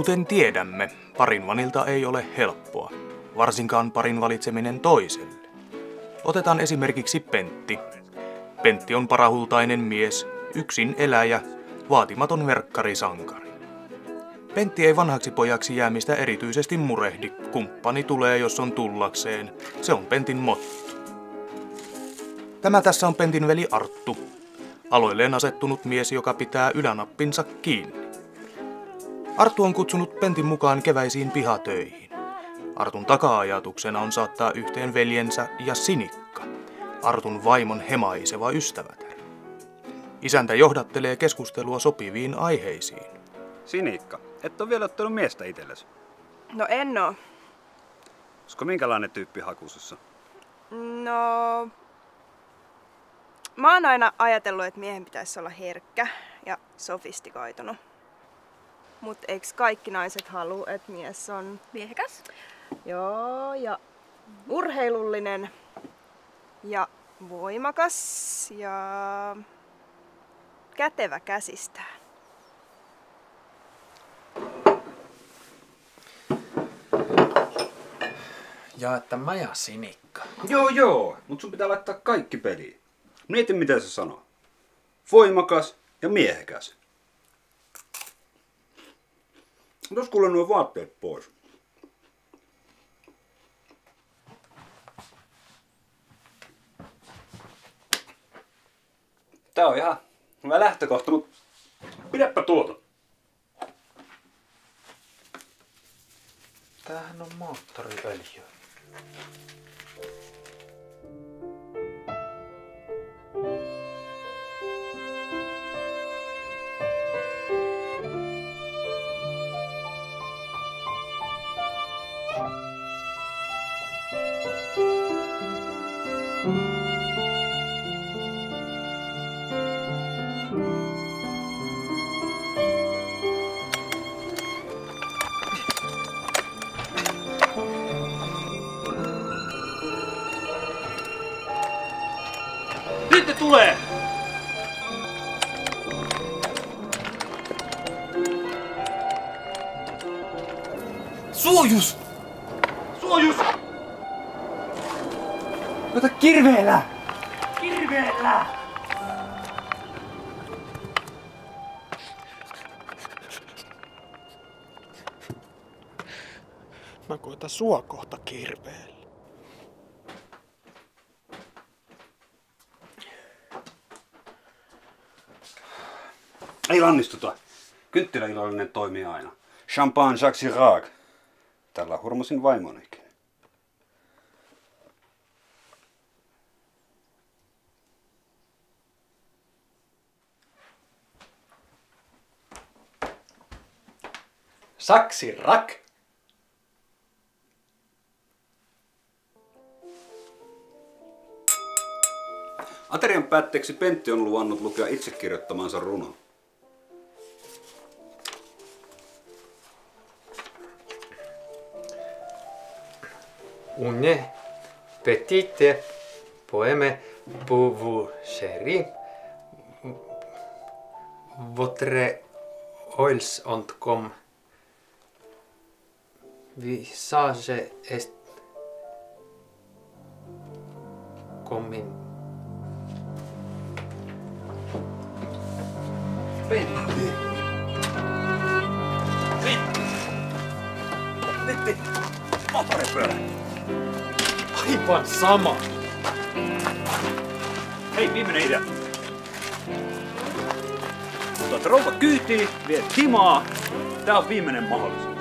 Kuten tiedämme, parinvanilta ei ole helppoa, varsinkaan parin valitseminen toiselle. Otetaan esimerkiksi Pentti. Pentti on parahultainen mies, yksin eläjä, vaatimaton verkkarisankari. Pentti ei vanhaksi pojaksi jäämistä erityisesti murehdi. Kumppani tulee, jos on tullakseen. Se on Pentin motto. Tämä tässä on Pentin veli Arttu. Aloilleen asettunut mies, joka pitää ylänappinsa kiinni. Arttu on kutsunut Pentin mukaan keväisiin pihatöihin. Artun taka-ajatuksena on saattaa yhteen veljensä ja Sinikka, Artun vaimon hemaiseva ystävätär. Isäntä johdattelee keskustelua sopiviin aiheisiin. Sinikka, et ole vielä ottanut miestä itsellesi. No en oo. Olisiko minkälainen tyyppi hakusessa? No... Mä oon aina ajatellut, että miehen pitäisi olla herkkä ja sofistikoitunut. Mut eiks kaikki naiset halua, että mies on miehekäs? Joo, ja urheilullinen ja voimakas ja kätevä käsistään. Ja että mä ja Sinikka. Joo, mut sun pitää laittaa kaikki peliin. Mieti mitä se sanoo. Voimakas ja miehekäs. Otas kuule nuo vaatteet pois. Tää on ihan hyvä lähtökohta, mut pidäpä tuota. Tämähän on moottoriöljy. Nyt tulee! Suojus! Suojus! Ota kirveellä! Kirveellä! Mä koitan sua kohta kirveellä. Ei lannistuta. Kynttiläilollinen toimii aina. Champagne Jacques Chirac. Tällä hurmasin vaimonikin. Jacques Chirac. Aterian päätteeksi Pentti on luvannut lukea itse kirjoittamansa runon. Une petite poème pour vous, chérie. Votre oils ont comme visage est comme Pentti! Pentti! Moottoripyörä! Aivan sama! Hei, viimeinen idea. Otat rouva kyytiin, viet himaa. Tää on viimeinen mahdollisuus.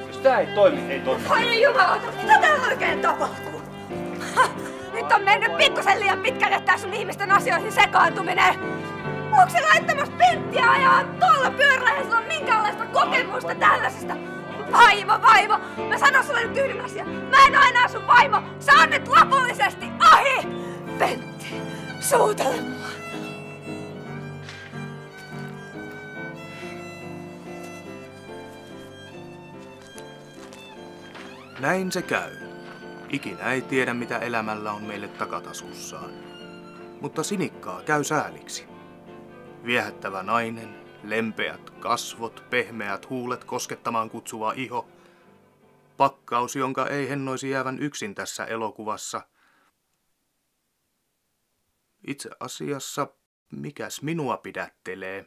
Jos tää ei toimi, ei toimi. Ai jumalauta, mitä täällä oikein tapahtuu? Nyt on mennyt pikkusen liian pitkälle tää sun ihmisten asioihin sekaantuminen. Onko se laittamassa Penttiä ajaa tuolla pyörällä ja sulla on minkäänlaista kokemusta tällaisesta? Vaimo, mä sanon sulle nyt yhden asian. Mä en oo enää sun vaimo. Sä oot nyt lopullisesti ohi! Pentti, suutele mua. Näin se käy. Ikinä ei tiedä, mitä elämällä on meille takatasussaan. Mutta Sinikkaa käy sääliksi. Viehättävä nainen, Lempeät kasvot, pehmeät huulet, koskettamaan kutsuva iho. Pakkaus, jonka ei hennoisi jäävän yksin tässä elokuvassa. Itse asiassa, mikäs minua pidättelee?